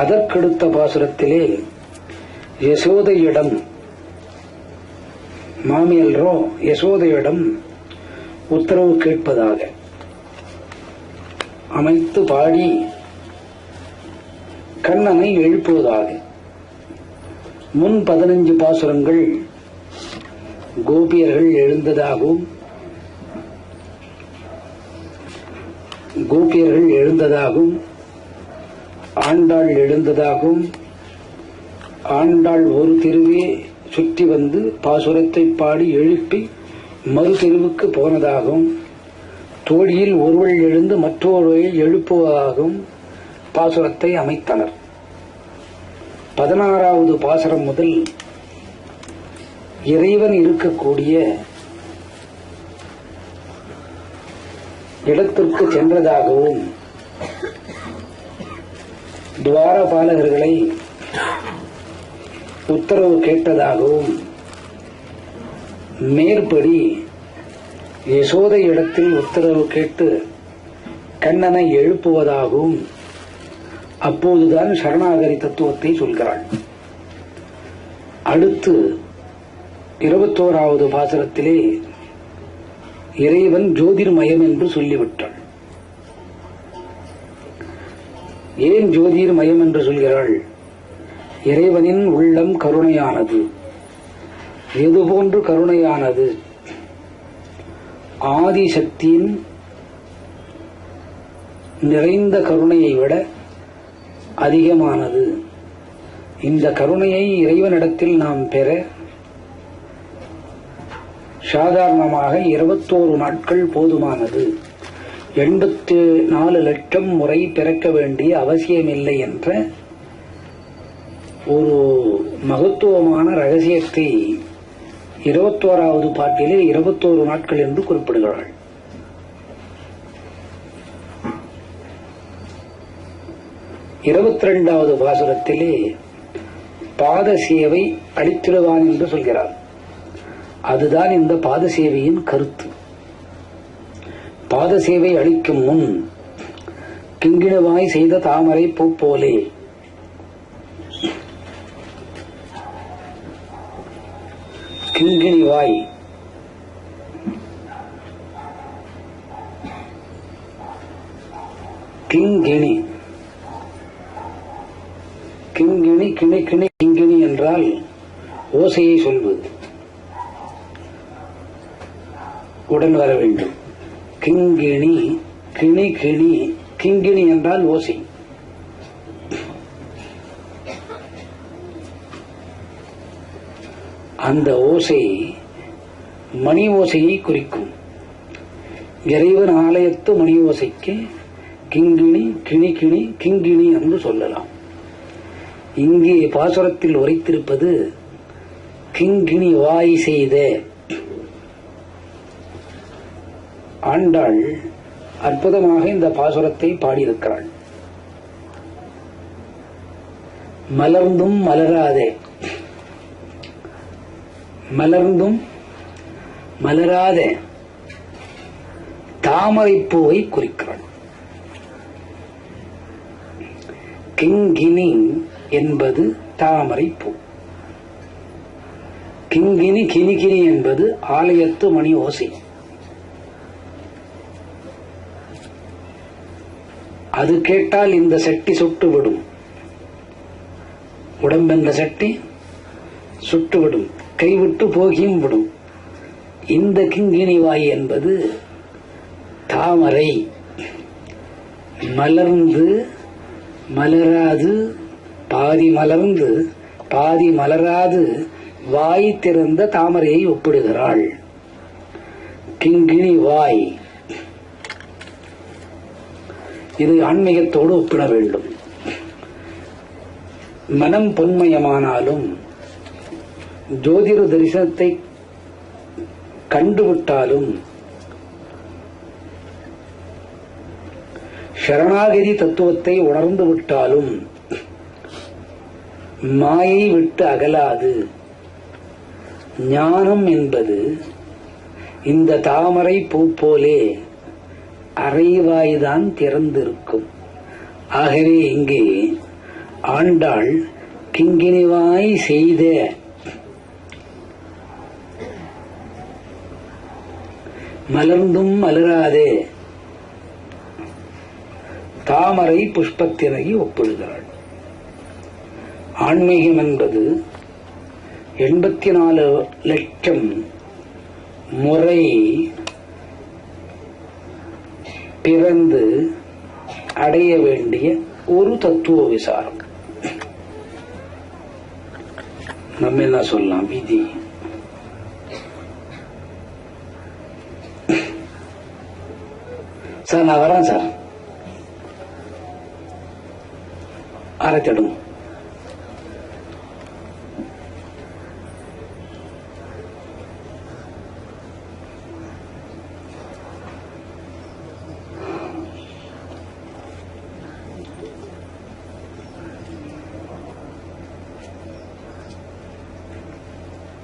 அதற்கடுத்த பாசுரத்திலே யசோதையிடம் மாமியல்ரோ யசோதையிடம் உத்தரவு கேட்பதாக அமைத்து பாடி கண்ணனை எழுப்புவதாக. முன் 15 பாசுரங்கள் கோபியர்கள் எழுந்ததாகவும் ஆண்டாள் எழுந்ததாகவும் ஆண்டாள் ஒரு தெருவே சுற்றி வந்து பாசுரத்தை பாடி எழுப்பி மறு தெருவுக்கு போனதாகவும் தோழியில் ஒருவள் எழுந்து மற்றொருவரை எழுப்புவதாகவும் பாசுரத்தை அமைத்தனர். 16வது பாசுரம் முதல் இறைவன் இருக்கக்கூடிய இடத்திற்கு சென்றதாகவும் துவாரபாலகர்களை உத்தரவு கேட்டதாகவும் மேற்படி யசோதை இடத்தில் உத்தரவு கேட்டு கண்ணனை எழுப்புவதாகவும் அப்போதுதான் சரணாகதி தத்துவத்தை சொல்கிறாள். அடுத்து 21வது பாசுரத்திலே இறைவன் ஜோதிர்மயம் என்று சொல்லிவிட்டாள். ஏன் ஜோதிர்மயம் என்று சொல்கிறாள்? இறைவனின் உள்ளம் கருணையானது. எதுபோன்று கருணையானது? ஆதிசக்தியின் நிறைந்த கருணையை விட அதிகமானது. இந்த கருணையை இறைவனிடத்தில் நாம் பெற சாதாரணமாக 21 நாட்கள் போதுமானது. 84 லட்சம் முறை பிறக்க வேண்டிய அவசியமில்லை என்ற ஒரு மகத்துவமான ரகசியத்தை 21வது பாட்டிலே 21 நாட்கள் என்று குறிப்பிடுகிறாள். இருபத்திரண்டாவது பாசுரத்திலே பாத சேவை அளித்திடுவான் என்று சொல்கிறார். அதுதான் இந்த பாத சேவையின் கருத்து. பாத சேவை அளிக்கும் முன் கிங்கிணுவாய் செய்த தாமரை பூ போலே கிங்கிணிவாய் கிங்கிணி கிங்கிணி கிணி கிணி கிங்கிணி என்றால் ஓசையை சொல்வது உடன் வர வேண்டும். கிங்கிணி கிணி கிணி கிங்கிணி என்றால் ஓசை. அந்த ஓசை மணி ஓசையை குறிக்கும். இறைவன் ஆலயத்து மணி ஓசைக்கு கிங்கிணி கிணி கிணி கிங்கிணி என்று சொல்லலாம். இங்கே பாசுரத்தில் உரைத்திருப்பது கிங்கிணி வாய் செய்த. ஆண்டாள் அற்புதமாக இந்த பாசுரத்தை பாடியிருக்கிறாள். மலர்ந்தும் மலராதே, மலர்ந்தும் மலராத தாமரைப்பூவை குறிக்கிறாள். கிங்கினி என்பது தாமரைப்பூ. கிங்கினி கிணிகினி என்பது ஆலயத்து மணி ஓசை. அது கேட்டால் இந்த சட்டி சுட்டுவிடும். உடம்பென்ற சட்டி சுட்டுவிடும், கைவிட்டு போகியும் விடும். இந்த கிங்கிணி வாய் என்பது தாமரை. மலர்ந்து மலராது, பாதி மலர்ந்து பாதி மலராது வாய் திறந்த தாமரையை ஒப்பிடுகிறாள். கிங்கிணி வாய். இது ஆன்மீகத்தோடு ஒப்பிட வேண்டும். மனம் பொன்மயமானாலும் ஜோதிட தரிசனத்தை கண்டுவிட்டாலும் சரணாகதி தத்துவத்தை உணர்ந்து விட்டாலும் மாயை விட்டு அகலாது. ஞானம் என்பது இந்த தாமரை பூ போலே அரைவாய்தான் திறந்திருக்கும். ஆகவே இங்கே ஆண்டாள் கிங்கினிவாய் செய்த மலர்ந்தும் மலராதே தாமரை புஷ்பத்தினை ஒப்பிடுகிறாள். ஆன்மீகம் என்பது 84 லட்சம் முறை பிறந்து அடைய வேண்டிய ஒரு தத்துவ விசாரம். நம்ம என்ன சொல்லலாம், விதி. சார் நான் வரேன் சார், அரைத்தடும்.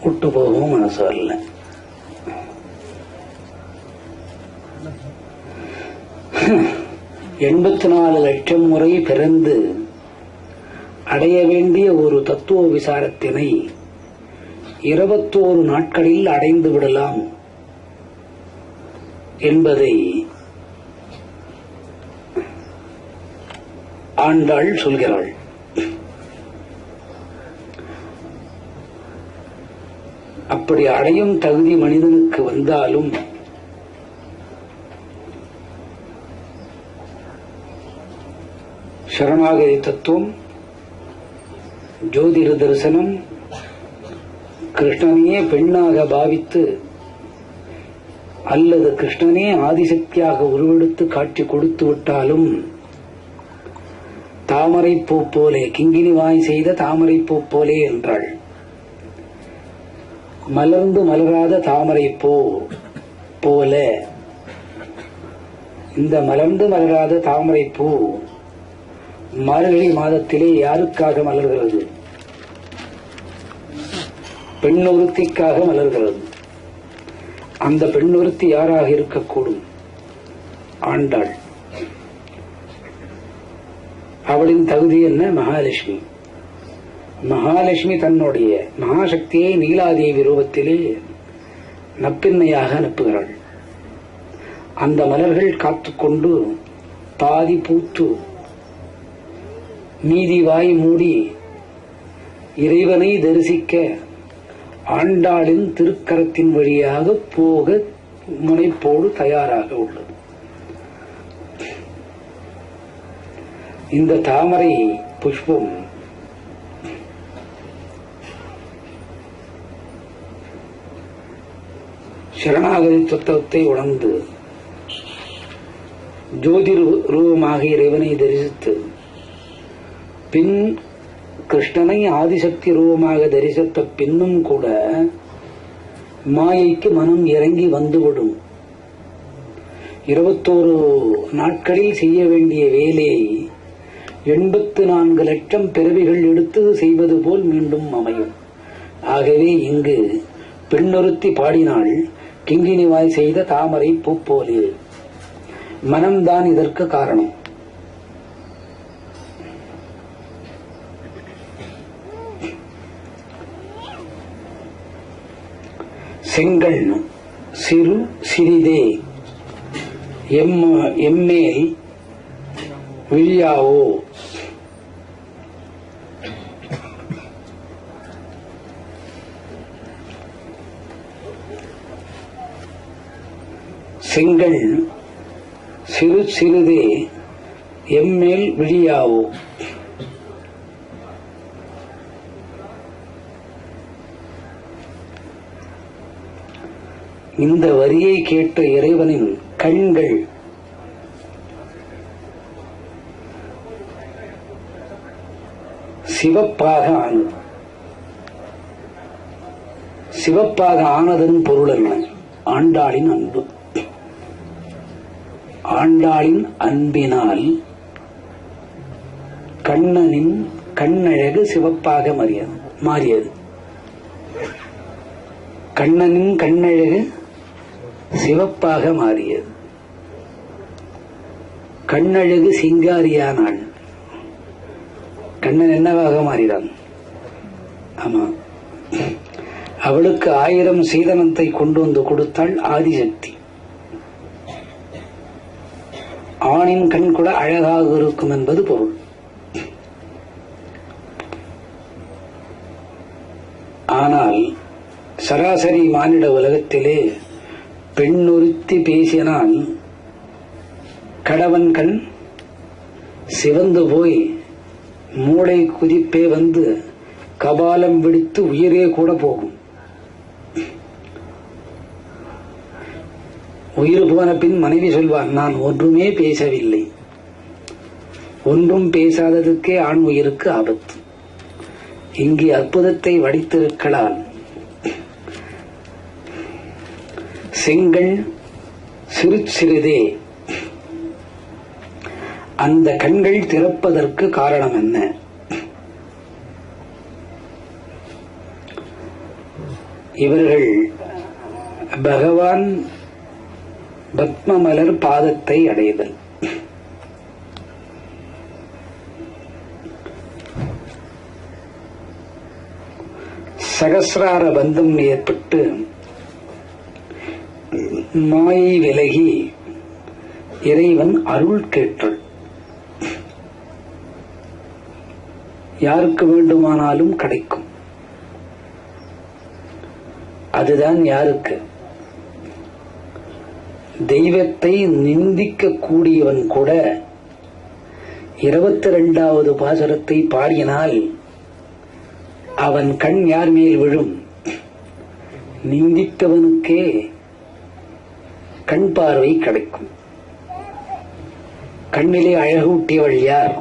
விட்டு போகவும் மனசு வரல. எண்பத்தி லட்சம் முறை பிறந்து அடைய வேண்டிய ஒரு தத்துவ விசாரத்தினை 21 நாட்களில் அடைந்து விடலாம் என்பதை ஆண்டாள் சொல்கிறாள். அப்படி அடையும் தகுதி மனிதனுக்கு வந்தாலும் சரணாகதி தத்துவம், ஜோதிட தரிசனம், கிருஷ்ணனையே பெண்ணாக பாவித்து அல்லது கிருஷ்ணனே ஆதிசக்தியாக உருவெடுத்து காட்சி கொடுத்து விட்டாலும் தாமரை பூ போலே, கிங்கினிவாய் செய்த தாமரை பூ போலே என்றாள். மலர்ந்து மலராத தாமரை பூ போல. இந்த மலர்ந்து மலராத தாமரை பூ மார்கழி மாதத்திலே யாருக்காக மலர்கிறது? பெண்ணொருத்திக்காக மலர்கிறது. அந்த பெண்ணொருத்தி யாராக இருக்கக்கூடும்? ஆண்டாள். அவளின் தகுதி என்ன? மகாலட்சுமி. மகாலட்சுமி தன்னுடைய மகாசக்தியை நீலாதேவி ரூபத்திலே நப்பின்மையாக அனுப்புகிறாள். அந்த மலர்கள் காத்துக்கொண்டு பாதி பூத்து மீதி வாய் மூடி இறைவனை தரிசிக்க ஆண்டாளின் திருக்கரத்தின் வழியாக போக முனைப்போடு தயாராக உள்ளது. இந்த தாமரை புஷ்பம் சரணாகதி தத்துவத்தை உணர்ந்து ஜோதிர் ரூபமாக இறைவனை தரிசித்து பின் கிருஷ்ணனை ஆதிசக்தி ரூபமாக தரிசித்த பின்னும் கூட மாயைக்கு மனம் இறங்கி வந்துவிடும். 21 நாட்களில் செய்ய வேண்டிய வேலையை 84 லட்சம் பிறவிகள் எடுத்து செய்வது போல் மீண்டும் அமையும். ஆகவே இங்கு பெண்ணொருத்தி பாடினாள், கிங்கினிவாய் செய்த தாமரை பூ போலே. மனம்தான் இதற்கு காரணம். செங்கண் சிறு சிறிதே எம்மேல் விழியாவோ. செங்கண் சிறு சிறிதே எம்மேல் விழியாவோ. இந்த வரியை கேட்ட இறைவனின் கண்கள் சிவப்பாக ஆனது. சிவப்பாக ஆனதன் பொருள் என்ன? ஆண்டாளின் அன்பு. ஆண்டாளின் அன்பினால் கண்ணனின் கண்ணழகு சிவப்பாக மாறியது. கண்ணனின் கண்ணழகு சிவப்பாக மாறியது. கண்ணழகு சிங்காரியானாள். கண்ணன் என்னவாக மாறினான்? ஆமா, அவளுக்கு 1000 சீதனத்தை கொண்டு வந்து கொடுத்தாள் ஆதிசக்தி. ஆணின் கண் கூட அழகாக இருக்கும் என்பது பொருள். ஆனால் சராசரி மானிட உலகத்திலே பெண் ஒருத்தி பேசினால் கடவன் கண் சிவந்து போய் மூளை குதிப்பே வந்து கபாலம் விடுத்து உயிரே கூட போகும். உயிர் போன பின் மனைவி சொல்வார், நான் ஒன்றுமே பேசவில்லை. ஒன்றும் பேசாததுக்கே ஆண் உயிருக்கு ஆபத்து. இங்கே அற்புதத்தை வடித்திருக்கலால் செங்கண் சிறு சிறிதே. அந்த கண்கள் திறப்பதற்கு காரணம் என்ன? இவர்கள் பகவான் பத்மமலர் பாதத்தை அடைதல். சகசிரார பந்தம் ஏற்பட்டு மாயை விலகி இறைவன் அருள் கேட்டல். யாருக்கு வேண்டுமானாலும் கிடைக்கும். அதுதான் யாருக்கு? தெய்வத்தை நிந்திக்க கூடியவன் கூட 22வது பாசுரத்தை பாடினால் அவன் கண் யார் மேல் விழும்? நிந்தித்தவனுக்கே கண் பார்வை கிடைக்கும். கண்ணிலே அழகூட்டியவள் யார்?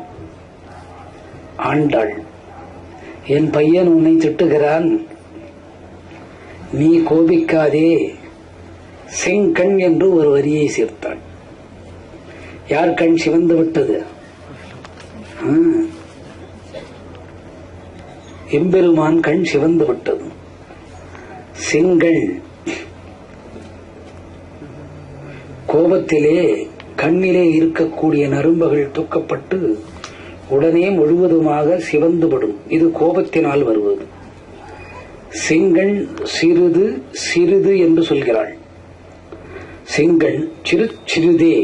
ஆண்டாள். என் பையன் உன்னை திட்டுகிறான், நீ கோபிக்காதே, செங்கண் என்று ஒரு வரியை சேர்த்தாள். யார் கண் சிவந்து விட்டது? எம்பெருமான் கண் சிவந்து விட்டது. செங்கண். கோபத்திலே கண்ணிலே இருக்கக்கூடிய நரம்புகள் தூக்கப்பட்டு உடனே முழுவதுமாக சிவந்துவிடும். இது கோபத்தினால் வருவது. செங்கண் சிறிது சிறிது என்று சொல்கிறாள். செங்கண் சிறு சிறிதே.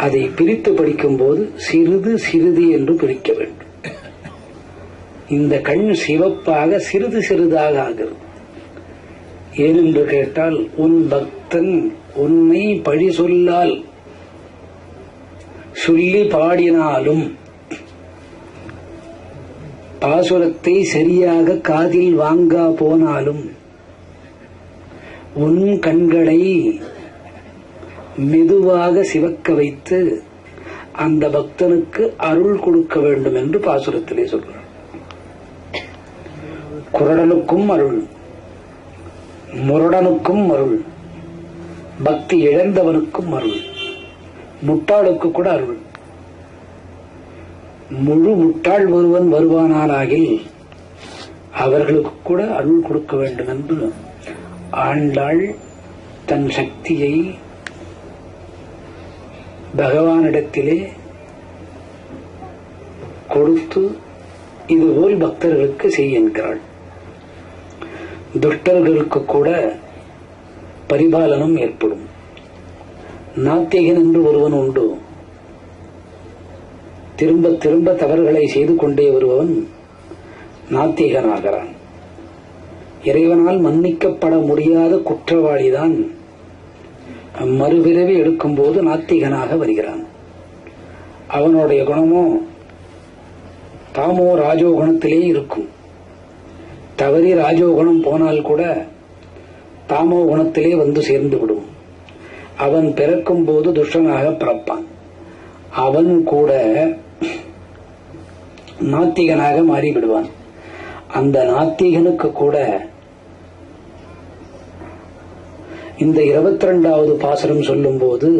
அதை பிரித்து படிக்கும் போது சிறிது சிறிது என்று பிரிக்க வேண்டும். இந்த கண் சிவப்பாக சிறிது சிறிதாக ஆகிறது. ஏனென்று கேட்டால், உன் பக்தன் உன்னை பழி சொல்லால் சொல்லி பாடினாலும் பாசுரத்தை சரியாக காதில் வாங்கா போனாலும் உன் கண்களை மெதுவாக சிவக்க வைத்து அந்த பக்தனுக்கு அருள் கொடுக்க வேண்டும் என்று பாசுரத்திலே சொல்றார். குரடனுக்கும் அருள், முரடனுக்கும் அருள், பக்தி இழந்தவனுக்கும் அருள், முட்டாளுக்கு கூட அருள். முழு முட்டாள் ஒருவன் வருவானாலாகில் அவர்களுக்கு கூட அருள் கொடுக்க வேண்டும் என்று ஆண்டாள் தன் சக்தியை பகவானிடத்திலே கொடுத்து இதுபோல் பக்தர்களுக்கு செய் என்கிறாள். துஷ்டர்களுக்கு கூட பரிபாலனம் ஏற்படும். நாத்திகன் என்று ஒருவன் உண்டு. திரும்ப திரும்ப தவறுகளை செய்து கொண்டே வருபவன் நாத்திகனாகிறான். இறைவனால் மன்னிக்கப்பட முடியாத குற்றவாளிதான் மறுபிறவி எடுக்கும் போது நாத்திகனாக வருகிறான். அவனுடைய குணமோ தாமோ ராஜோ குணத்திலே இருக்கும். தவறி ராஜோ குணம் போனால் கூட தாமோ குணத்திலே வந்து சேர்ந்து விடும். அவன் பிறக்கும் போது துஷ்டனாக பிறப்பான். அவன் கூட நாத்திகனாக மாறிவிடுவான். அந்த நாத்திகனுக்கு கூட இந்த 22வது பாசுரம் சொல்லும் போது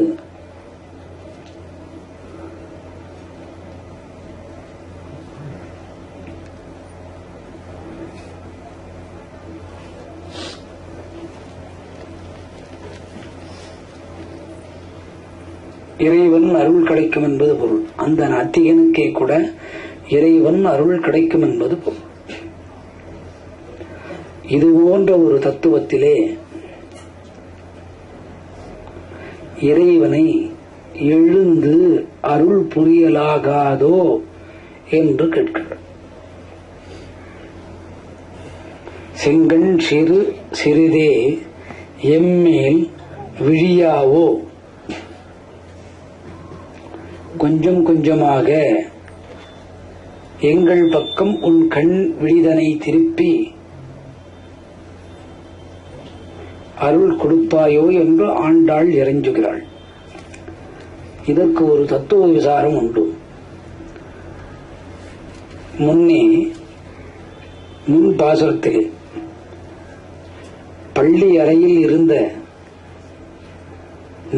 இறைவன் அருள் கிடைக்கும் என்பது பொருள். அந்த நாத்திகனுக்கே கூட இறைவன் அருள் கிடைக்கும் என்பது பொருள். இது போன்ற ஒரு தத்துவத்திலே இறைவனை எழுந்து அருள் புரியலாகாதோ என்று கேட்கிறார். செங்கண் சிறு சிறிதே எம்மேல் விழியாவோ, கொஞ்சம் கொஞ்சமாக எங்கள் பக்கம் உன் கண் விழிதனை திருப்பி அருள் கொடுப்பாயோ என்று ஆண்டாள் இறைஞ்சுகிறாள். இதற்கு ஒரு தத்துவ விசாரம் உண்டு. முன் பாசுரத்திலே பள்ளி அறையில் இருந்த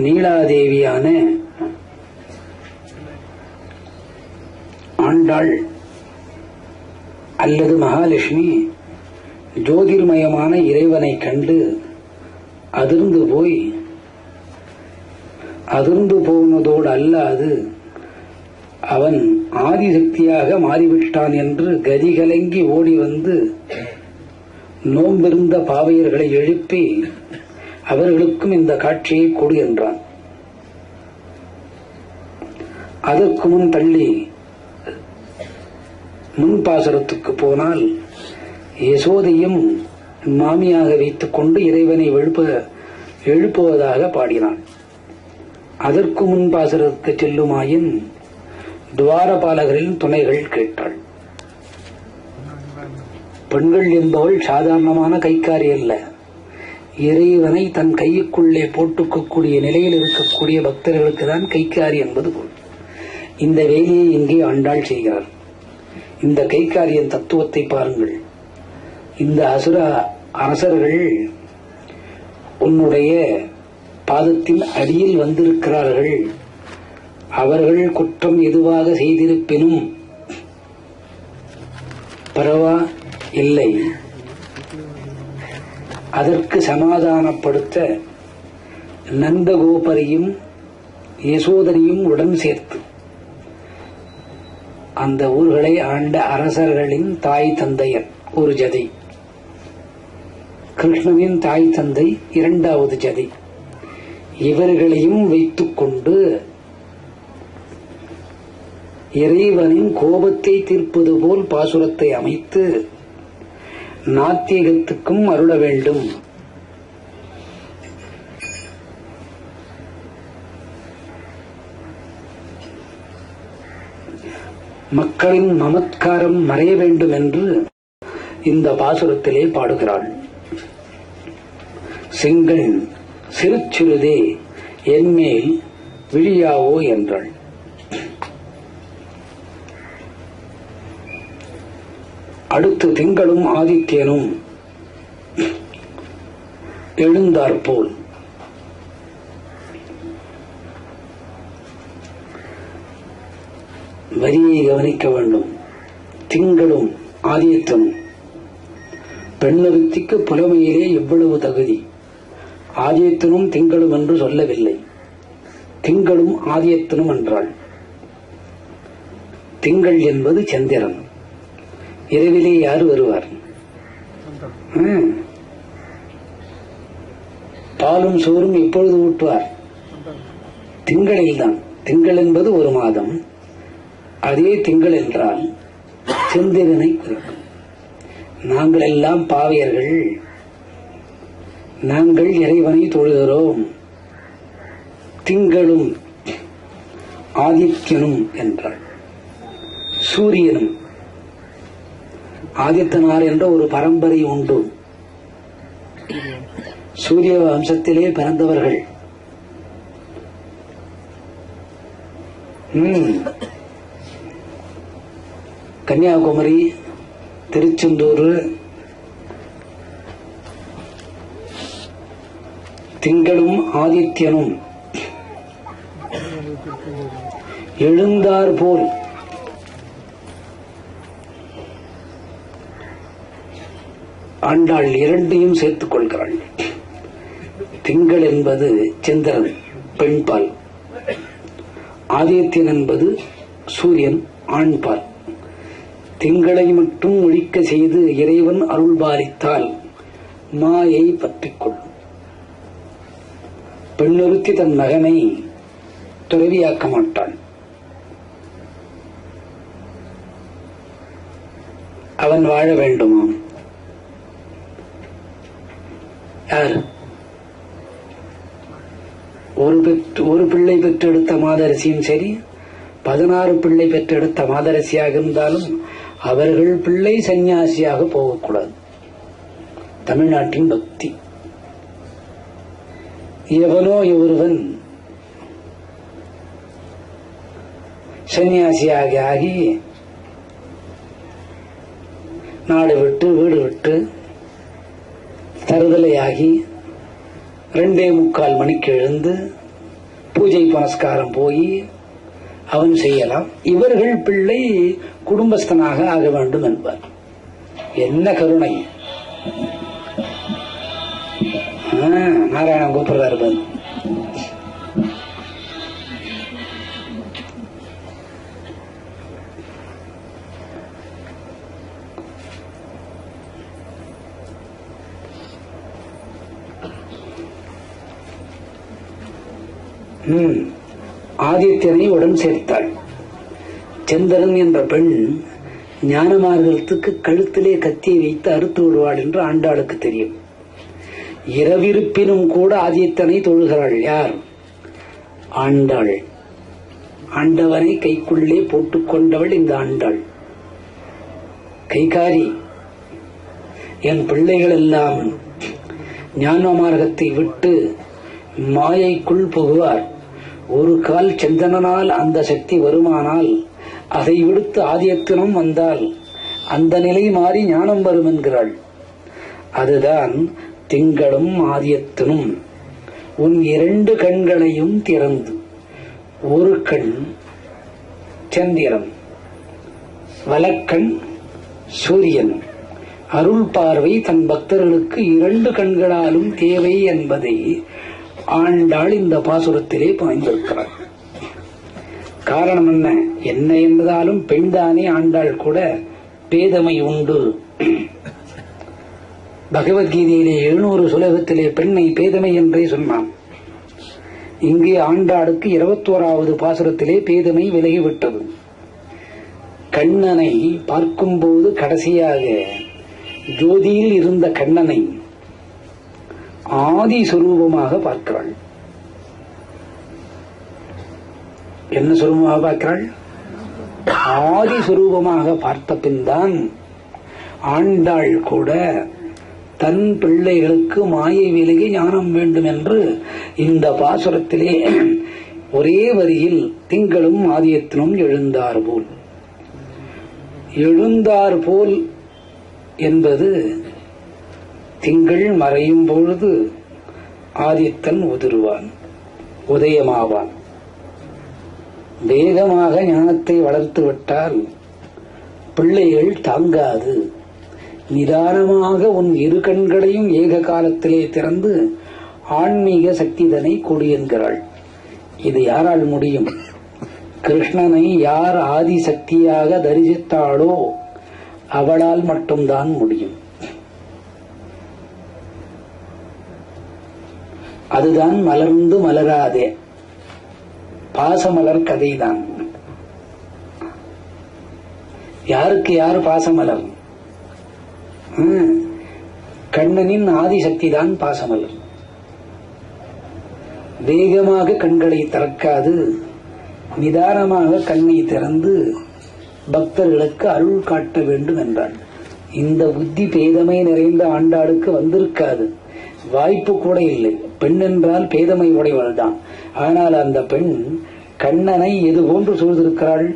நீலாதேவியான ஆண்டாள் அல்லது மகாலட்சுமி ஜோதிர்மயமான இறைவனை கண்டு அதிர்ந்து போனதோடு அல்லாது அவன் ஆதிசக்தியாக மாறிவிட்டான் என்று கதிகலங்கி ஓடி வந்து நோம்பிருந்த பாவையர்களை எழுப்பி அவர்களுக்கும் இந்த காட்சியை கொடு என்றான். அதற்கு முன் தள்ளி முன்பாசுரத்துக்கு போனால் யசோதையும் மாமியாக வைத்துக் கொண்டு இறைவனை எழுப்புவதாக பாடினான். அதற்கு முன்பாசுரத்துக்கு செல்லுமாயின் துவாரபாலகரின் துணைகள் கேட்டாள். பெண்கள் என்பவள் சாதாரணமான கைக்காரி அல்ல. இறைவனை தன் கைக்குள்ளே போட்டுக்கக்கூடிய நிலையில் இருக்கக்கூடிய பக்தர்களுக்கு தான் கைக்காரி என்பது போல். இந்த வேலையை இங்கே ஆண்டாள் செய்கிறார். இந்த கைக்காரியின் தத்துவத்தை பாருங்கள். இந்த அசுர அரசர்கள் உன்னுடைய பாதத்தின் அடியில் வந்திருக்கிறார்கள். அவர்கள் குற்றம் எதுவாக செய்திருப்பினும் பரவா இல்லை, அதற்கு சமாதானப்படுத்த நந்தகோபரையும் யசோதரையும் உடன் சேர்த்து அந்த ஊர்களை ஆண்ட அரசர்களின் தாய் தந்தையர் ஒரு ஜதி, கிருஷ்ணனின் தாய் தந்தை இரண்டாவது ஜதி, இவர்களையும் வைத்துக் கொண்டு இறைவனின் கோபத்தை தீர்ப்பது போல் பாசுரத்தை அமைத்து நாத்தியகத்துக்கும் அருள வேண்டும். மக்களின் மமத்காரம் மறைய வேண்டும் என்று இந்த பாசுரத்திலே பாடுகிறாள். செங்கண் சிறுச்சிறுதே என்மேல் விழியாவோ என்றாள். அடுத்து திங்களும் ஆதித்யனும் எழுந்தாற்போல் வரியை கவனிக்க வேண்டும். திங்களும் ஆதித்யனும் பெண்ணொருத்திக்கு புலமையிலே எவ்வளவு தகுதி. ஆதித்யனும் திங்களும் என்று சொல்லவில்லை, திங்களும் ஆதித்யனும் என்றாள். திங்கள் என்பது சந்திரன். இரவிலே யார் வருவார்? பாலும் சோறும் எப்பொழுது ஊட்டுவார்? திங்களில்தான். திங்கள் என்பது ஒரு மாதம். அதே திங்கள் என்றால் சந்திரனை குறிக்கும். நாங்கள் எல்லாம் பாவியர்கள், நாங்கள் இறைவனை தொழுகிறோம். திங்களும் ஆதித்யனும் என்றாள். சூரியனும் ஆதித்தனார் என்ற ஒரு பரம்பரை உண்டு. சூரிய வம்சத்திலே பிறந்தவர்கள். கன்னியாகுமரி, திருச்செந்தூர், திங்களும் ஆதித்யனும் எழுந்தார் போல் ஆண்டாள் இரண்டையும் சேர்த்துக் கொள்கிறாள். திங்கள் என்பது சந்திரன், பெண்பால். ஆதித்யன் என்பது சூரியன், ஆண்பால். திங்களை மட்டும் ஒழிக்க செய்து இறைவன் அருள் பாலித்தால் மாயை பற்றிக் கொள்ளும். பெண்ணொருத்தி தன் மகனை துறவியாக்க மாட்டாள். அவன் வாழ வேண்டுமா? யார்? ஒரு பிள்ளை பெற்றெடுத்த மாதரசியும் சரி, 16 பிள்ளை பெற்றெடுத்த மாதரசியாக இருந்தாலும் அவர்கள் பிள்ளை சன்னியாசியாக போகக்கூடாது. தமிழ்நாட்டின் பக்தி. எவனோ ஒருவன் சன்னியாசியாக ஆகி நாடு விட்டு வீடு விட்டு தருதலையாகி 2:45 மணிக்கு எழுந்து பூஜை புனஸ்காரம் போய் அவன் செய்யலாம். இவர்கள் பிள்ளை குடும்பஸ்தனாக ஆக வேண்டும் என்பார். என்ன கருணை! நாராயணன் கூப்பிடுறாரு. ஆதித்யனை உடன் சேர்த்தாள். சந்திரன் என்ற பெண் ஞான மார்க்கத்துக்கு கழுத்திலே கத்தியை வைத்து அறுத்து விடுவாள் என்று ஆண்டாளுக்கு தெரியும். இரவிருப்பினும் கூட ஆதித்யனை தொழுகிறாள். யார்? ஆண்டாள். ஆண்டவனை கைக்குள்ளே போட்டுக் கொண்டவள் இந்த ஆண்டாள். கைகாரி. என் பிள்ளைகள் எல்லாம் ஞான மார்க்கத்தை விட்டு மாயைக்குள் புகுவார். ஒரு கால் சந்தனால் அந்த சக்தி வருமானால் அதை விடுத்து ஆதியத்தினம் வந்தால் அந்த நிலை மாறி ஞானம் வரும் என்கிறாள். அதுதான் திங்களும் ஆதியத்தினும். உன் 2 கண்களையும் திறந்து, ஒரு கண் சந்திரன், வலக்கண் சூரியன். அருள் பார்வை தன் பக்தர்களுக்கு 2 கண்களாலும் தேவை என்பதை ஆண்டாள் இந்த பாசுரத்திலே பாய்ந்திருக்கிறார். காரணம் என்ன என்பதாலும் பெண்தானே ஆண்டாள் கூட பேதமை உண்டு. பகவத்கீதையிலே 700 சுலகத்திலே பெண்ணை பேதமை என்றே சொன்னான். இங்கே ஆண்டாளுக்கு 21வது பாசுரத்திலே பேதமை விலகிவிட்டது. கண்ணனை பார்க்கும்போது கடைசியாக ஜோதியில் இருந்த கண்ணனை ஆதி சுரூபமாக பார்க்கிறாள். என்ன சுரூபமாக பார்க்கிறாள்? ஆதி சுரூபமாக பார்த்த பின் தான் ஆண்டாள் கூட தன் பிள்ளைகளுக்கு மாயை விலகி ஞானம் வேண்டும் என்று இந்த பாசுரத்திலே ஒரே வரியில் திங்களும் ஆதியத்தினும் எழுந்தார் போல். எழுந்தார் போல் என்பது திங்கள் மறையும் பொழுது ஆதித்தன் உதிருவான், உதயமாவான். வேகமாக ஞானத்தை வளர்த்து விட்டால் பிள்ளைகள் தாங்காது. நிதானமாக உன் 2 கண்களையும் ஏக காலத்திலே திறந்து ஆன்மீக சக்திதனை கொடு என்கிறாள். இது யாரால் முடியும்? கிருஷ்ணனை யார் ஆதி சக்தியாக தரிசித்தாளோ அவளால் மட்டும்தான் முடியும். அதுதான் மலர்ந்து மலராதே பாசமலர் கதைதான். யாருக்கு யார் பாசமலர்? கண்ணனின் ஆதிசக்தி தான் பாசமலர். வேகமாக கண்களை திறக்காது, நிதானமாக கண்ணை திறந்து பக்தர்களுக்கு அருள் காட்ட வேண்டும் என்றாள். இந்த புத்தி பேதமை நிறைந்த ஆண்டாளுக்கு வந்திருக்காது, வாய்ப்பு கூட இல்லை. பெண் என்றால் பேதமை உடையவள் தான். ஆனால் அந்த பெண் கண்ணனை எது போன்று சூழ்ந்திருக்கிறாள்?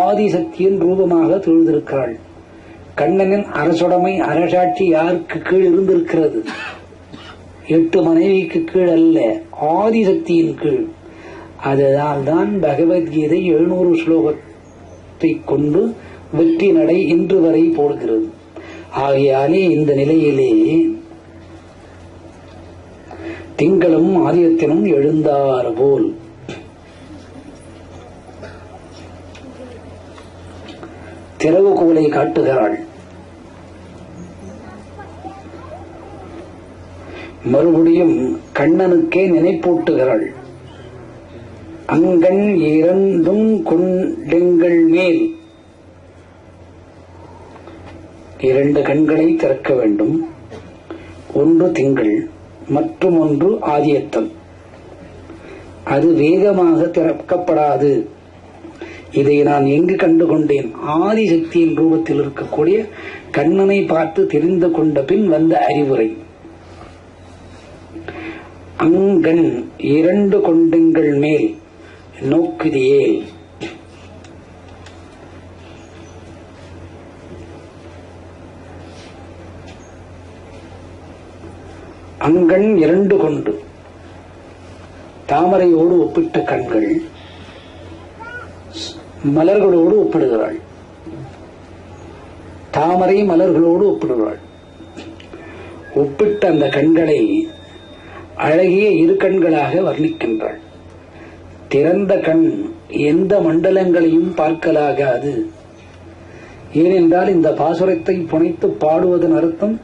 ஆதிசக்தியின் ரூபமாக சூழ்ந்திருக்கிறாள். கண்ணனின் அரசுடைமை அரசாட்சி யாருக்கு கீழ் இருந்திருக்கிறது? 8 மனைவிக்கு கீழ் அல்ல, ஆதிசக்தியின் கீழ். அதனால் தான் பகவத்கீதை 700 ஸ்லோகத்தை கொண்டு வெற்றி நடை இன்று வரை போடுகிறது. ஆகையாலே இந்த நிலையிலே திங்களும் ஆதியத்தினும் எழுந்தார் போல். திறவுகோலை காட்டுகிறாள். மறுபடியும் கண்ணனுக்கே நினைப்பூட்டுகிறாள். அங்கண் இரண்டும் கொண்டெங்கள் மேல், இரண்டு கண்களை திறக்க வேண்டும். ஒன்று திங்கள், மற்றும் ஒன்று ஆதியத்தம். அது வேகமாக திறக்கப்படாது. இதை நான் எங்கு கண்டு கொண்டேன்? ஆதிசக்தியின் ரூபத்தில் இருக்கக்கூடிய கண்ணனை பார்த்து தெரிந்து கொண்ட பின் வந்த அறிவுரை. அங்கண் இரண்டு கொண்டெங்கள் மேல் நோக்குதியேல். அங்கண் இரண்டு கொண்டு, தாமரையோடு ஒப்பிட்ட கண்கள் மலர்களோடு ஒப்பிடுகிறாள். தாமரை மலர்களோடு ஒப்பிடுகிறாள். ஒப்பிட்ட அந்த கண்களை அழகிய இரு கண்களாக வர்ணிக்கின்றாள். திறந்த கண் எந்த மண்டலங்களையும் பார்க்கலாகாது. ஏனென்றால் இந்த பாசுரத்தை புனைத்து பாடுவதன் அர்த்தம்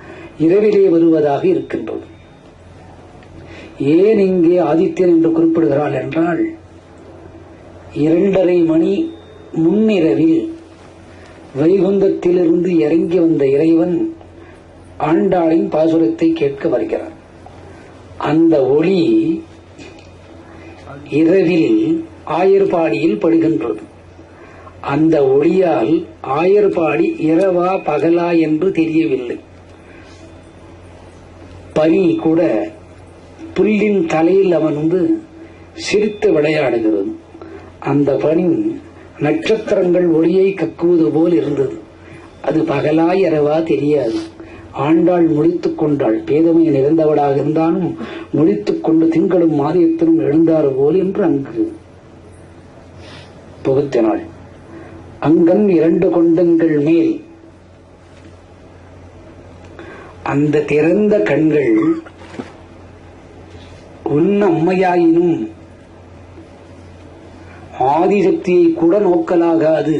இரவிலே வருவதாக இருக்கின்றது. ஏன் இங்கே ஆதித்யன் என்று குறிப்பிடுகிறாள் என்றால், 2:30 மணி முன்னிரவில் வைகுந்தத்திலிருந்து இறங்கி வந்த இறைவன் ஆண்டாளின் பாசுரத்தை கேட்க வருகிறார். அந்த ஒளி இரவில் ஆயர்பாடியில் படுகின்றது. அந்த ஒளியால் ஆயர்பாடி இரவா பகலா என்று தெரியவில்லை. பனி கூட புல்லின் தலையில் அமர்ந்து சிரித்து விளையாடுகிறது. அந்த பனி நட்சத்திரங்கள் ஒளியை கக்குவது போல் இருந்தது. அது பகலா இரவா தெரியாது. ஆண்டாள் முடித்துக் கொண்டாள். பேதமை நிறைந்தவளாக இருந்தாலும் முடித்துக் கொண்டு திங்களும் மாரியத்திலும் எழுந்தார் போல் என்று அங்கு புகுத்தினாள். அங்கன் இரண்டு கொண்டங்கள் மேல், அந்த திறந்த கண்கள் உன் அம்மையாயினும் ஆதிசக்தியை கூட நோக்கலாகாது.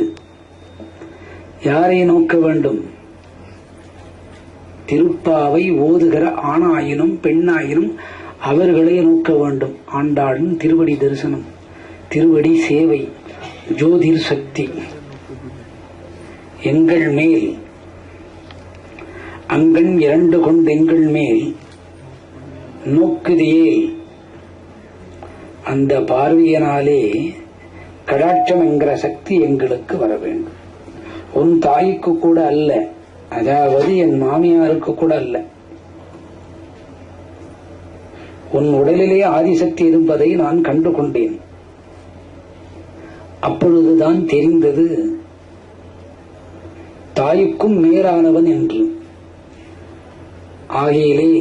யாரை நோக்க வேண்டும்? திருப்பாவை ஓதுகிற ஆணாயினும் பெண்ணாயினும் அவர்களை நோக்க வேண்டும். ஆண்டாளின் திருவடி தரிசனம், திருவடி சேவை, ஜோதிர் சக்தி எங்கள் மேல். அங்கண் இரண்டு கொண்டு எங்கள் மேல் நோக்குதியே. அந்த பார்வையினாலே கடாட்சம் என்கிற சக்தி எங்களுக்கு வர வேண்டும். உன் தாய்க்கு கூட அல்ல, அதாவது என் மாமியாருக்கு கூட அல்ல. உன் உடலிலே ஆதிசக்தி இருப்பதை நான் கண்டு கொண்டேன். அப்பொழுதுதான் தெரிந்தது தாய்க்கும் மேலானவன் என்று. ஆகையிலே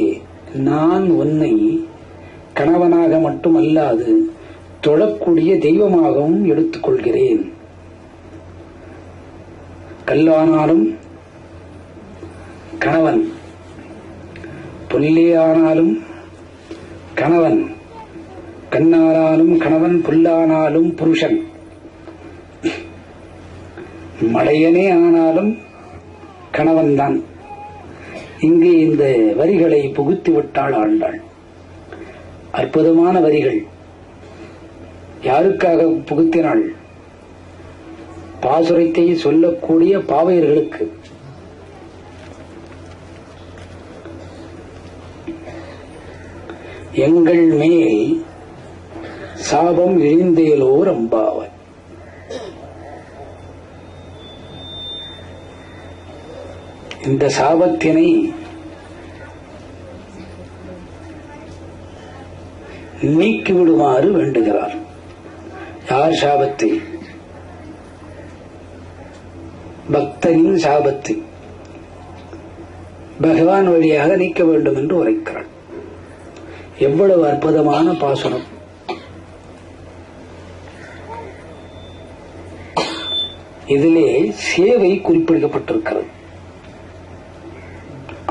நான் உன்னை கணவனாக மட்டுமல்லாது தொழக்கூடிய தெய்வமாகவும் எடுத்துக்கொள்கிறேன். கல்லானாலும் கணவன், புல்லியானாலும் கணவன், கண்ணானாலும் கணவன், புல்லானாலும் புருஷன், மடையனே ஆனாலும் கணவன்தான். இங்கே இந்த வரிகளை புகுத்தி விட்டாள் ஆண்டாள். அற்புதமான வரிகள். யாருக்காக புகுத்தினாள்? பாசுரத்தை சொல்லக்கூடிய பாவையர்களுக்கு. எங்கள் மேல் சாபம் இழிந்தேலோர் அம்பாவாய். இந்த சாபத்தினை நீக்கிவிடுமாறு வேண்டுகிறார். யார் சாபத்தை? பக்தனின் சாபத்தை பகவான் வழியாக நீக்க வேண்டும் என்று உரைக்கிறார். எவ்வளவு அற்புதமான பாசுரம்! இதிலே சேவை குறிப்பிடப்பட்டிருக்கிறது.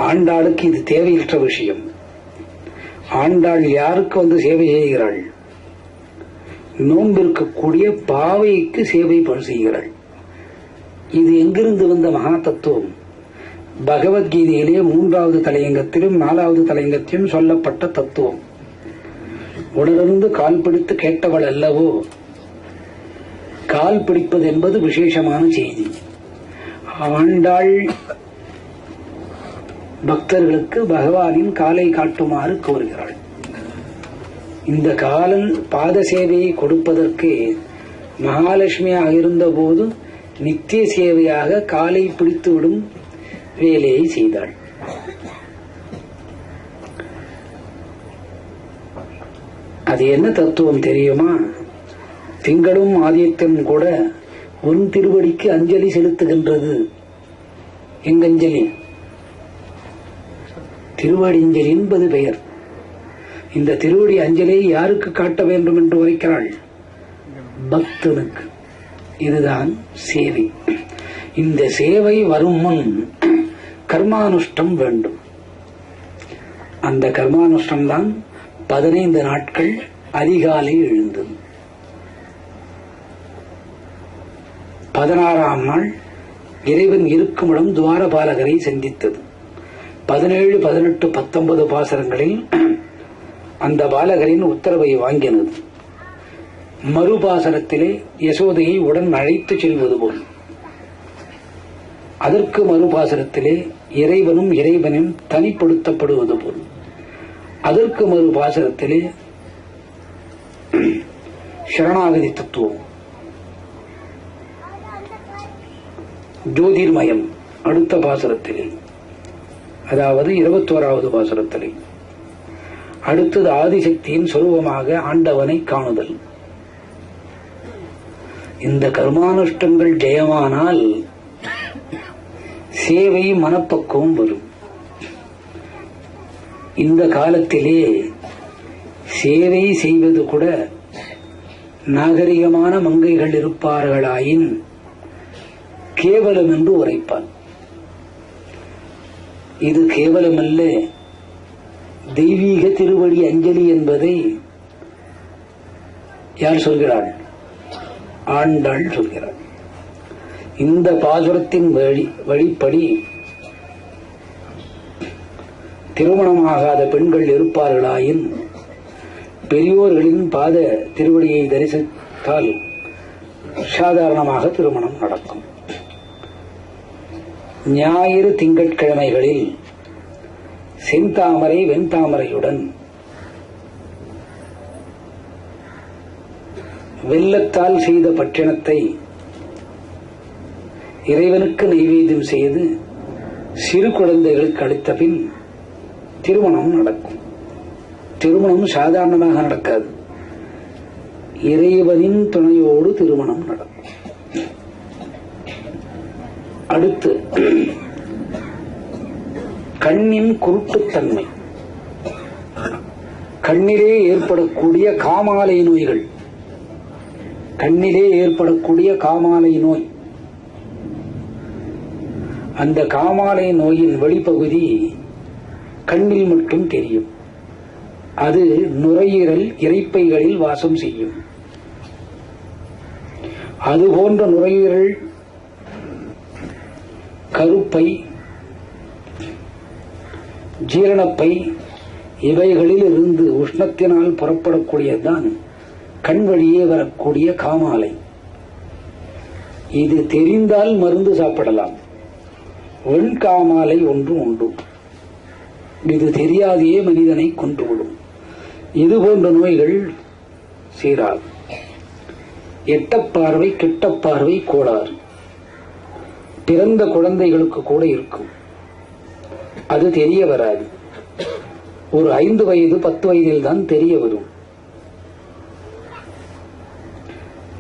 ஆண்டாளுக்கு இது தேவையற்ற விஷயம். ஆண்டாள் யாருக்கு வந்து சேவை செய்கிறாள்? நோன்பிருக்கக்கூடிய பாவைக்கு சேவை செய்கிறாள். இது எங்கிருந்து வந்த மகா தத்துவம்? பகவத்கீதையிலே 3வது தலையங்கத்திலும் 4வது தலையங்கத்திலும் சொல்லப்பட்ட தத்துவம். உடலிருந்து கால் பிடித்து கேட்டவள் அல்லவோ. கால் பிடிப்பது என்பது விசேஷமான செய்தி. ஆண்டாள் பக்தர்களுக்கு பகவானின் காலை காட்டுமாறு கோருகிறாள். இந்த காலன் பாத சேவையை கொடுப்பதற்கு மகாலட்சுமியாக இருந்த போது நித்திய சேவையாக காலை பிடித்துவிடும் வேலையை செய்தாள். அது என்ன தத்துவம் தெரியுமா? திங்களும் ஆதித்யமும் கூட உன் திருவடிக்கு அஞ்சலி செலுத்துகின்றது. எங்கஞ்சலி? திருவடிஞ்சலி என்பது பெயர். இந்த திருவடி அஞ்சலியை யாருக்கு காட்ட வேண்டும் என்று உரைக்கிறாள்? பக்தனுக்கு. இதுதான் சேவை. இந்த சேவை வரும் முன் கர்மானுஷ்டம் வேண்டும். அந்த கர்மானுஷ்டம் தான் 15 நாட்கள் அதிகாலை எழுந்தது. 16ஆம் நாள் இறைவன் இருக்குமிடம் துவாரபாலகரை சந்தித்தது. 17, 18, 19 பாசரங்களில் அந்த பாலகரின் உத்தரவை வாங்கினது. மறுபாசரத்திலே யசோதையை உடன் அழைத்து செல்வது போல். அதற்கு மறுபாசரத்திலே இறைவனும் இறைவனும் தனிப்படுத்தப்படுவது போல். அதற்கு மறுபாசரத்திலே சரணாகதி தத்துவம், ஜோதிர்மயம் அடுத்த பாசரத்திலே, அதாவது 21வது பாசரத்திலே. அடுத்தது ஆதிசக்தியின் சொரூபமாக ஆண்டவனை காணுதல். இந்த கர்மானுஷ்டங்கள் ஜெயமானால் சேவை மனப்பக்குவம் வரும். இந்த காலத்திலே சேவை செய்வது கூட நாகரிகமான மங்கைகள் இருப்பார்களாயின் கேவலம் என்று உரைப்பான். இது கேவலமல்ல, தெய்வீக திருவடி அஞ்சலி என்பதை யார் சொல்கிறாள்? ஆண்டாள் சொல்கிறாள். இந்த பாசுரத்தின் வழிப்படி திருமணமாகாத பெண்கள் இருப்பார்களாயின் பெரியோர்களின் பாத திருவடியை தரிசித்தால் சாதாரணமாக திருமணம் நடக்கும். ஞாயிறு திங்கட்கிழமைகளில் செந்தாமரை வெண்தாமரையுடன் வெல்லத்தால் செய்த பட்சணத்தை இறைவனுக்கு நைவேத்தியம் செய்து சிறு குழந்தைகளுக்கு அளித்த பின் திருமணம் நடக்கும். திருமணம் சாதாரணமாக நடக்காது, இறைவனின் துணையோடு திருமணம் நடக்கும். அடுத்து கண்ணின் குருட்டுத்தன்மை. கண்ணிலே ஏற்படக்கூடிய காமாலை நோய்கள். கண்ணிலே ஏற்படக்கூடிய காமாலை நோய். அந்த காமாலை நோயின் வெளிப்பகுதி கண்ணில் மட்டும் தெரியும். அது நுரையீரல் இரைப்பைகளில் வாசம் செய்யும். அதுபோன்ற நுரையீரல், கருப்பை, ஜீரணப்பை இவைகளில் இருந்து உஷ்ணத்தினால் புறப்படக்கூடியதுதான் கண் வழியே வரக்கூடிய காமாலை. இது தெரிந்தால் மருந்து சாப்பிடலாம். வெண்காமாலை ஒன்று உண்டு. இது தெரியாதையே மனிதனை கொன்றுவிடும். இதுபோன்ற நோய்கள் சீராது. எட்டப்பார்வை, கிட்டப்பார்வை கோளாறு பிறந்த குழந்தைகளுக்கு கூட இருக்கும். அது தெரிய வராது. ஒரு 5 வயது 10 வயதில் தான் தெரிய வரும்.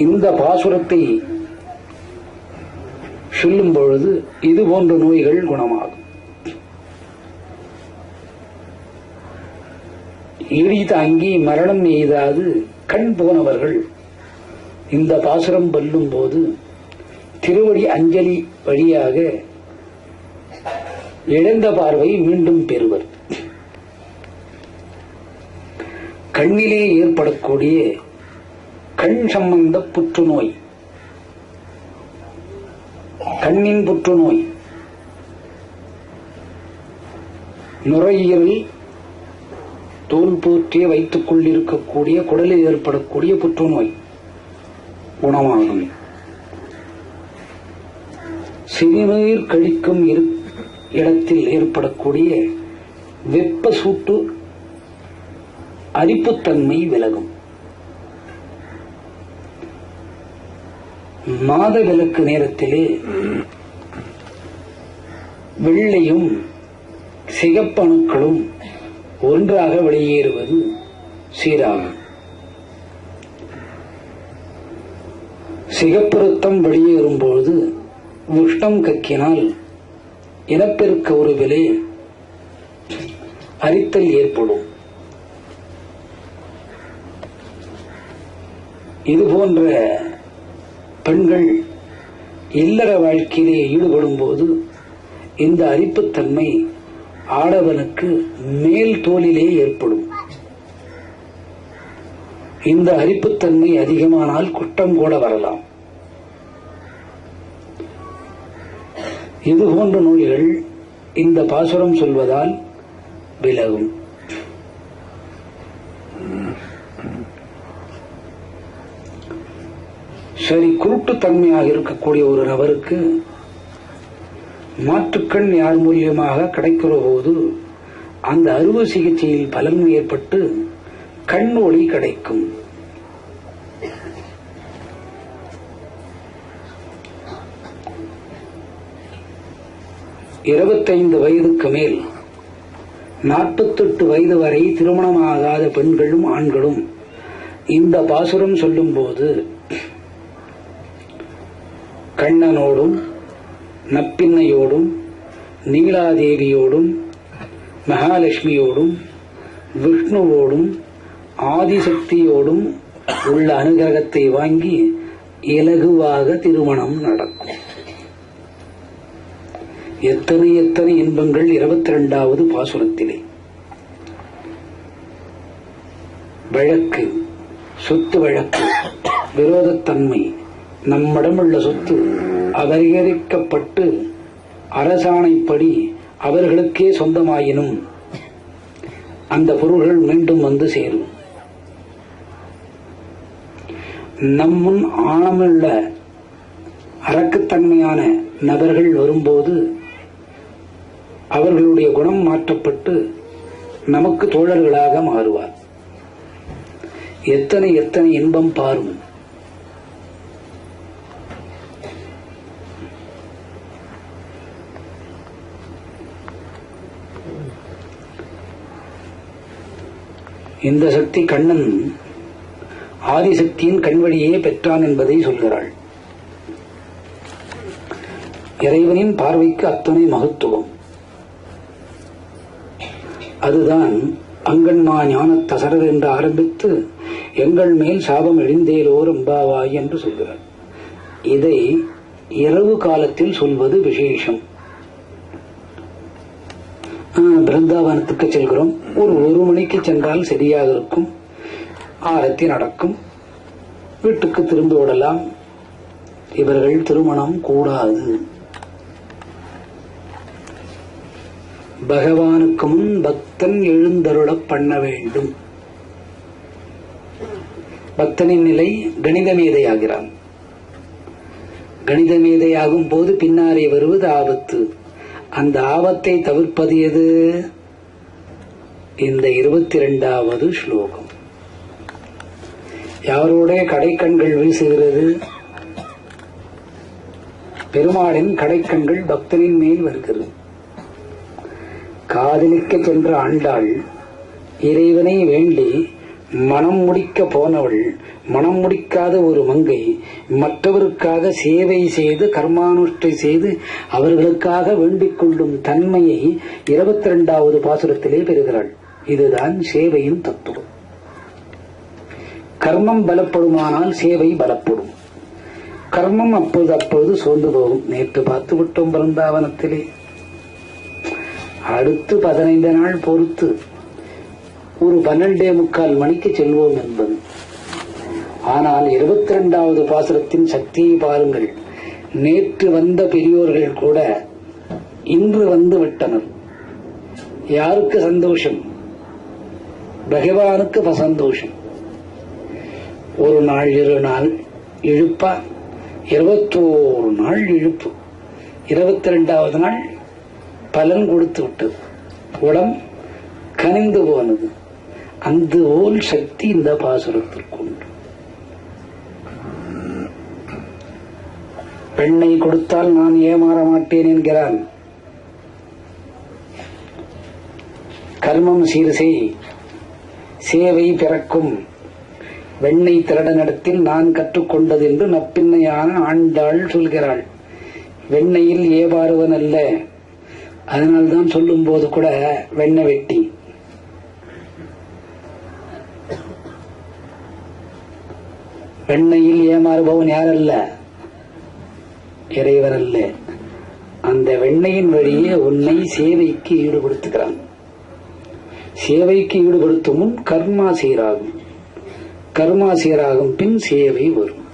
இந்த பாசுரத்தை சொல்லும் பொழுது இது போன்ற நோய்கள் குணமாகும். இடி தாங்கி மரணம் எய்தாது கண் போனவர்கள் இந்த பாசுரம் பல்லும் போது திருவடி அஞ்சலி வழியாக இழந்த பார்வை மீண்டும் பெறுவர். கண்ணிலே ஏற்படக்கூடிய கண் சம்பந்த புற்றுநோய், கண்ணின் புற்றுநோய், நுரையீரல் தோல் போற்றிய வைத்துக்குள் இருக்கக்கூடிய குடலில் ஏற்படக்கூடிய புற்றுநோய் குணமாகும். சிறுநீர் கழிக்கும் இடத்தில் ஏற்படக்கூடிய வெப்ப சூட்டு அரிப்புத்தன்மை விலகும். மாத விலக்கு நேரத்திலே வெள்ளையும் சிகப்பணுக்களும் ஒன்றாக வெளியேறுவது சீராகும். சிகப்பு ரத்தம் வெளியேறும்போது உஷ்ணம் கக்கினால் இனப்பெருக்க உறவிலே அரித்தல் ஏற்படும். இதுபோன்ற பெண்கள் இல்லற வாழ்க்கையிலே ஈடுபடும் போது இந்த அரிப்புத்தன்மை ஆடவனுக்கு மேல் தோலிலே ஏற்படும். இந்த அரிப்புத்தன்மை அதிகமானால் குற்றம் கூட வரலாம். இதுபோன்ற நோய்கள் இந்த பாசுரம் சொல்வதால் விலகும். சரி, குருட்டுத்தன்மையாக இருக்கக்கூடிய ஒரு நபருக்கு மாற்றுக்கண் யார் மூலியமாக கிடைக்கிற போது அந்த அறுவை சிகிச்சையில் பலன் ஏற்பட்டு கண் ஒளி கிடைக்கும். இருபத்தைந்து வயதுக்கு மேல் 48 வயது வரை திருமணமாகாத பெண்களும் ஆண்களும் இந்த பாசுரம் சொல்லும் போது கண்ணனோடும் நப்பின்னையோடும் நீலாதேவியோடும் மகாலட்சுமியோடும் விஷ்ணுவோடும் ஆதிசக்தியோடும் உள்ள அனுகிரகத்தை வாங்கி இலகுவாக திருமணம் நடக்கும். எத்தனை எத்தனை இன்பங்கள் 22வது பாசுரத்திலே. வழக்கு, சொத்து வழக்கு, விரோதத்தன்மை, நம்மிடமுள்ள சொத்து அபகரிக்கப்பட்டு அரசாணைப்படி அவர்களுக்கே சொந்தமாயினும் அந்த பொருள்கள் மீண்டும் வந்து சேரும். நம்முன் ஆழமுள்ள அரக்குத்தன்மையான நபர்கள் வரும்போது அவர்களுடைய குணம் மாற்றப்பட்டு நமக்கு தோழர்களாக மாறுவார். எத்தனை எத்தனை இன்பம் பாரும். இந்த சக்தி கண்ணன் ஆதிசக்தியின் கண்வழியே பெற்றான் என்பதை சொல்கிறாள். இறைவனின் பார்வைக்கு அத்தனை மகத்துவம். அதுதான் அங்கன்மா ஞானத் தசரர் என்று ஆரம்பித்து எங்கள் மேல் சாபம் எழுந்தேலோர் அம்பாவாய் என்று சொல்கிறார். இதை இரவு காலத்தில் சொல்வது விசேஷம். பிருந்தாவனத்துக்கு செல்கிறோம், ஒரு மணிக்கு சென்றால் சரியாக இருக்கும். ஆரத்தி நடக்கும், வீட்டுக்கு திரும்பி விடலாம். இவர்கள் திருமணம் கூடாது. பகவானுக்கு முன் பக்தன் எழுந்தருளப் பண்ண வேண்டும். பக்தனின் நிலை கணித மேதையாகிறான். கணித மேதையாகும் போது பின்னாலே வருவது ஆபத்து. அந்த ஆபத்தை தவிர்ப்பது எது? இந்த 22வது ஸ்லோகம். யாரோட கடைக்கண்கள் வீசுகிறது? பெருமாளின் கடைக்கண்கள் பக்தனின் மேல் வருகிறது. காதலிக்க சென்ற ஆண்டாள் இறைவனை வேண்டி மனம் முடிக்க போனவள், மனம் முடிக்காத ஒரு மங்கை மற்றவருக்காக சேவை செய்து கர்மானுஷ்டை செய்து அவர்களுக்காக வேண்டிக் கொள்ளும் தன்மையை 22வது பாசுரத்திலே பெறுகிறாள். இதுதான் சேவையின் தத்துவம். கர்மம் பலப்படுமானால் சேவை பலப்படும். கர்மம் அப்போது சோர்ந்து போகும். நேற்று பார்த்து விட்டோம் பிருந்தாவனத்திலே. அடுத்து 15 நாள் பொறுத்து ஒரு 12:45 மணிக்கு செல்வோம் என்பது. ஆனால் 22வது பாசுரத்தின் சக்தியை பாருங்கள். நேற்று வந்த பெரியோர்கள் கூட இன்று வந்து விட்டனர். யாருக்கு சந்தோஷம்? பகவானுக்கு சந்தோஷம். ஒரு நாள் 2 நாள் இழுப்பா, 21 நாள் இழுப்பு. 22வது நாள் பலன் கொடுத்து விட்டது. உடம் கனிந்து போனது. அந்த ஓல் சக்தி இந்த பாசுரத்திற்கு உண்டு. பெண்ணை கொடுத்தால் நான் ஏமாற மாட்டேன் என்கிறான். கர்மம் சீர்செய், சேவை பிறக்கும். வெண்ணை திருடனிடத்தில் நான் கற்றுக்கொண்டது என்று நப்பின்னையான ஆண்டாள் சொல்கிறாள். வெண்ணையில் ஏபாறுவன் அல்ல. அதனால்தான் சொல்லும் போது கூட வெண்ணை வெட்டி. வெண்ணையில் ஏமாறுபவன் யாரல்ல? இறைவர் அல்ல. அந்த வெண்ணையின் வழியே உன்னை சேவைக்கு ஈடுபடுத்துகிறான். சேவைக்கு ஈடுபடுத்தும் முன் கர்மா சீராகும். கர்மா சீராகும் பின் சேவை வரும்.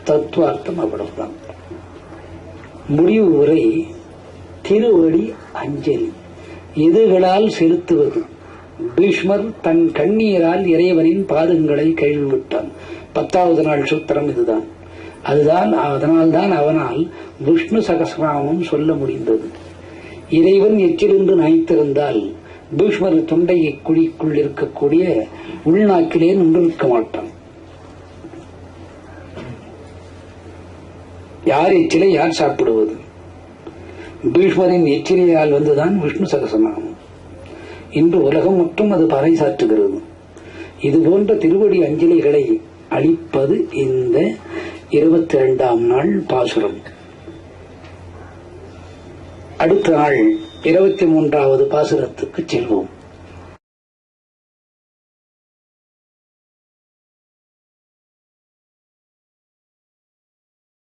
தத்துவார்த்தம் அவ்வளவுதான். முடிவு உரை திருவடி அஞ்சலி. எதுகளால் செலுத்துவது? பீஷ்மர் தன் கண்ணீரால் இறைவனின் பாதங்களை கழுவிவிட்டான். 10வது நாள் சூத்திரம் இதுதான். அதனால்தான் அவனால் விஷ்ணு சகஸ்ரநாமம் சொல்ல முடிந்தது. இறைவன் எச்சிலென்று நினைத்திருந்தால் பீஷ்மர் தொண்டையை குழிக்குள் இருக்கக்கூடிய உள்நாக்கிலே நின்றிருக்க மாட்டான். யார் எச்சிலை யார் சாப்பிடுவது? பீஷ்மரின் எச்சிலையால் வந்துதான் விஷ்ணு சகஸ்ரநாமம். இன்று உலகம் மற்றும் அது பறைசாற்றுகிறது. இதுபோன்ற திருவடி அஞ்சலிகளை அளிப்பது இந்த 22ஆம் நாள் பாசுரம். அடுத்த நாள் 23வது பாசுரத்துக்கு செல்வோம்.